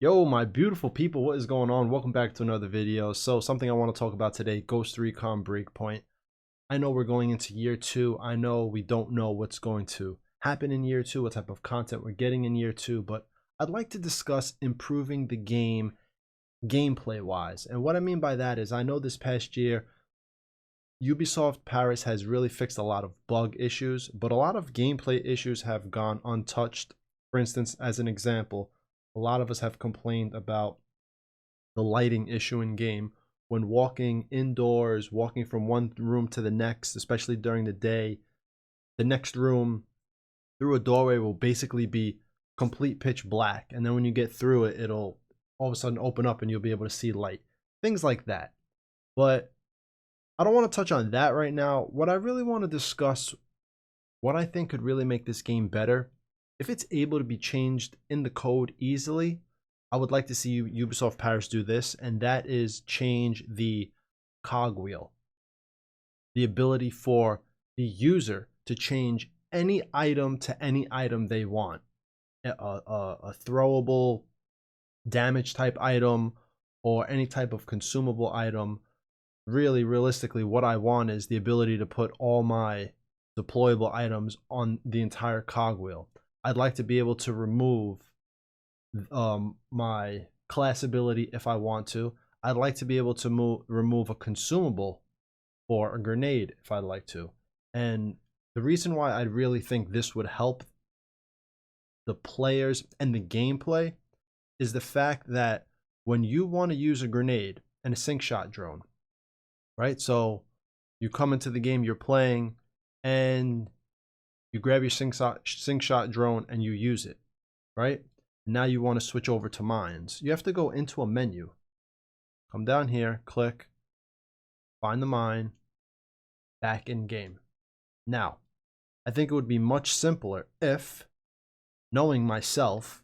Yo, my beautiful people, what is going on? Welcome back to another video. So something I want to talk about today, Ghost Recon Breakpoint. I know we're going into year two. I know we don't know what's going to happen in year two, what type of content we're getting in year two, but I'd like to discuss improving the game gameplay wise. And what I mean by that is I know this past year, Ubisoft Paris has really fixed a lot of bug issues, but a lot of gameplay issues have gone untouched. For instance, as an example, a lot of us have complained about the lighting issue in game when walking indoors, walking from one room to the next, especially during the day. The next room through a doorway will basically be complete pitch black, and then when you get through it, it'll all of a sudden open up and you'll be able to see light. Things like that. But I don't want to touch on that right now. What I really want to discuss, what I think could really make this game better, if it's able to be changed in the code easily, I would like to see Ubisoft Paris do this, and that is change the cogwheel. The ability for the user to change any item to any item they want. A throwable damage type item or any type of consumable item. Really, realistically, what I want is the ability to put all my deployable items on the entire cogwheel. I'd like to be able to remove my class ability if I want to. I'd like to be able to remove a consumable or a grenade if I'd like to. And the reason why I really think this would help the players and the gameplay is the fact that when you want to use a grenade and a sync shot drone, right? So you come into the game, you're playing, and you grab your sync shot drone and you use it, right? Now you want to switch over to mines. You have to go into a menu. Come down here, click, find the mine, back in game. Now, I think it would be much simpler if, knowing myself,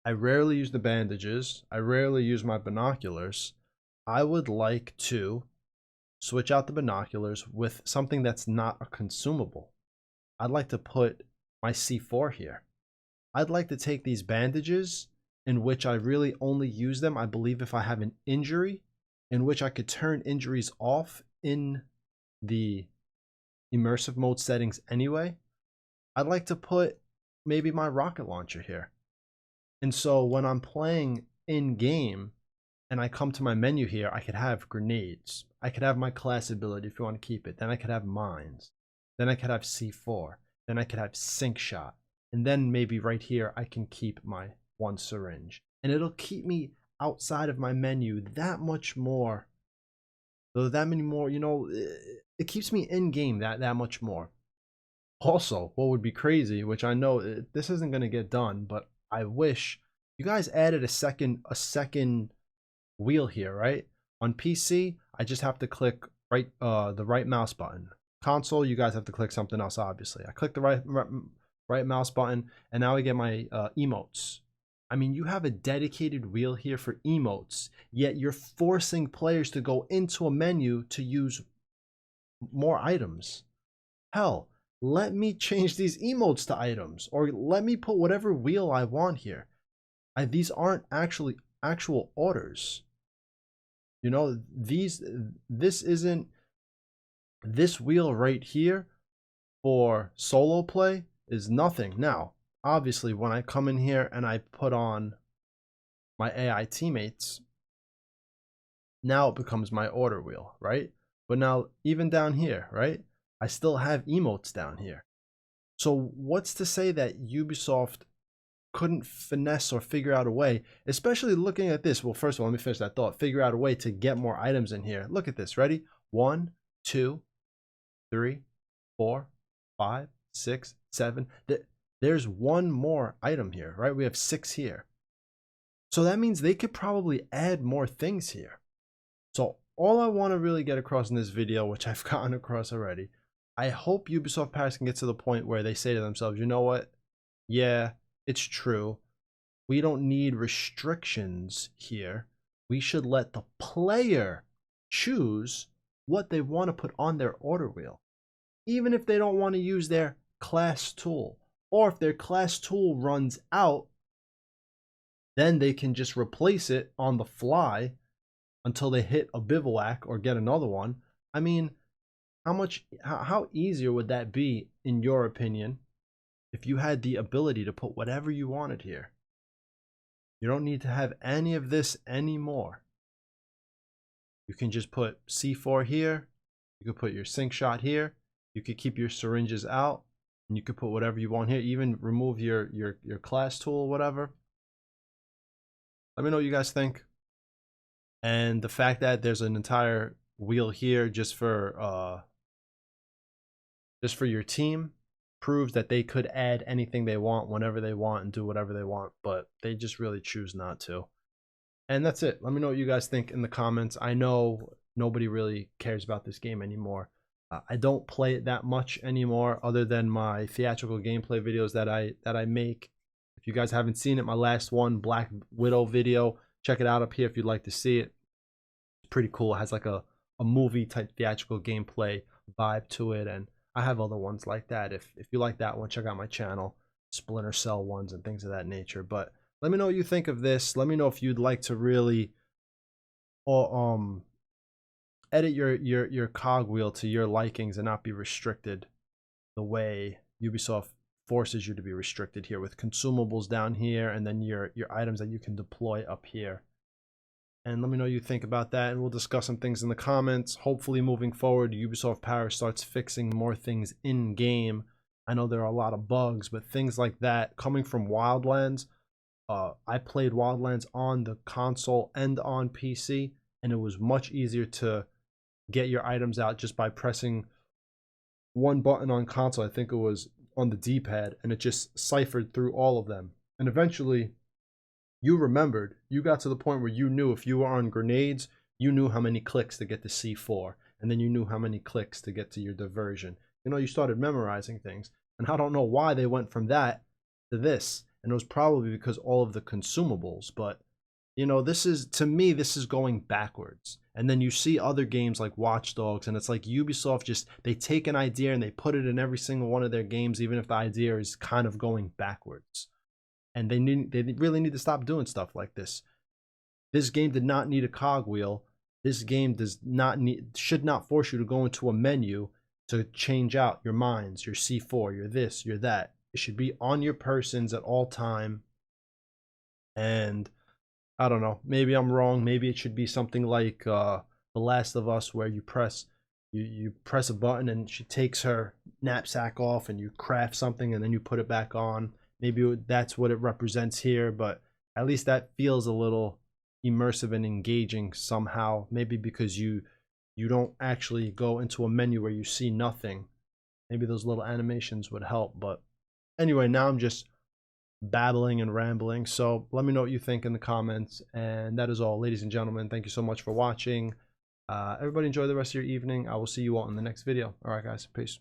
I rarely use the bandages, I rarely use my binoculars. I would like to switch out the binoculars with something that's not a consumable. I'd like to put my C4 here. I'd like to take these bandages, in which I really only use them, I believe, if I have an injury, in which I could turn injuries off in the immersive mode settings anyway. I'd like to put maybe my rocket launcher here. And so when I'm playing in game and I come to my menu here, I could have grenades. I could have my class ability if you want to keep it. Then I could have mines. Then I could have C4. Then I could have sync shot. And then maybe right here, I can keep my one syringe. And it'll keep me outside of my menu that much more. So that many more, it keeps me in game that much more. Also, what would be crazy, which I know this isn't going to get done, but I wish you guys added a second wheel here, right? On PC, I just have to click the right mouse button. Console, you guys have to click something else, obviously. I click the right mouse button, and now I get my emotes. I mean, you have a dedicated wheel here for emotes, yet you're forcing players to go into a menu to use more items. Hell, let me change these emotes to items, or let me put whatever wheel I want here. These aren't actual orders. This isn't, this wheel right here for solo play is nothing. Now, obviously, when I come in here and I put on my AI teammates, now it becomes my order wheel, right? But now, even down here, right, I still have emotes down here. So what's to say that Ubisoft couldn't finesse or figure out a way, especially looking at this? Well, first of all, let me finish that thought. Figure out a way to get more items in here. Look at this. Ready? 1, 2, 3, 4, 5, 6, 7. There's one more item here, right? We have 6 here. So that means they could probably add more things here. So all I want to really get across in this video, which I've gotten across already, I hope Ubisoft Paris can get to the point where they say to themselves, you know what? Yeah, it's true. We don't need restrictions here. We should let the player choose what they want to put on their order wheel. Even if they don't want to use their class tool, or if their class tool runs out, then they can just replace it on the fly until they hit a bivouac or get another one. I mean, how easier would that be, in your opinion, if you had the ability to put whatever you wanted here? You don't need to have any of this anymore. You can just put C4 here. You could put your sink shot here. You could keep your syringes out, and you could put whatever you want here. Even remove your class tool, whatever. Let me know what you guys think. And the fact that there's an entire wheel here just for your team proves that they could add anything they want whenever they want and do whatever they want, but they just really choose not to. And that's it. Let me know what you guys think in the comments. I know nobody really cares about this game anymore. I don't play it that much anymore, other than my theatrical gameplay videos that I make. If you guys haven't seen it, my last one, Black Widow video, check it out up here if you'd like to see it. It's pretty cool. It has like a movie type theatrical gameplay vibe to it, and I have other ones like that. If you like that one, check out my channel, Splinter Cell ones and things of that nature. But let me know what you think of this. Let me know if you'd like to really edit your cogwheel to your likings and not be restricted the way Ubisoft forces you to be restricted here, with consumables down here and then your items that you can deploy up here. And let me know what you think about that, and we'll discuss some things in the comments. Hopefully moving forward, Ubisoft Paris starts fixing more things in game. I know there are a lot of bugs, but things like that coming from Wildlands. I played Wildlands on the console and on PC, and it was much easier to get your items out just by pressing one button on console. I think it was on the D-pad, and it just ciphered through all of them. And eventually, you remembered, you got to the point where you knew if you were on grenades, you knew how many clicks to get to C4, and then you knew how many clicks to get to your diversion. You know, you started memorizing things, and I don't know why they went from that to this, and it was probably because all of the consumables. But you know, this is, to me, this is going backwards. And then you see other games like Watch Dogs, and it's like Ubisoft just, they take an idea and they put it in every single one of their games, even if the idea is kind of going backwards. And they really need to stop doing stuff like this. This game did not need a cogwheel. This game should not force you to go into a menu to change out your mines, your C4, your this, your that. It should be on your persons at all time. And I don't know, maybe I'm wrong. Maybe it should be something like The Last of Us, where you press a button and she takes her knapsack off and you craft something and then you put it back on. Maybe that's what it represents here, but at least that feels a little immersive and engaging somehow. Maybe because you don't actually go into a menu where you see nothing. Maybe those little animations would help. But anyway, now I'm just babbling and rambling. So let me know what you think in the comments. And that is all, ladies and gentlemen. Thank you so much for watching. Everybody enjoy the rest of your evening. I will see you all in the next video. All right, guys. Peace.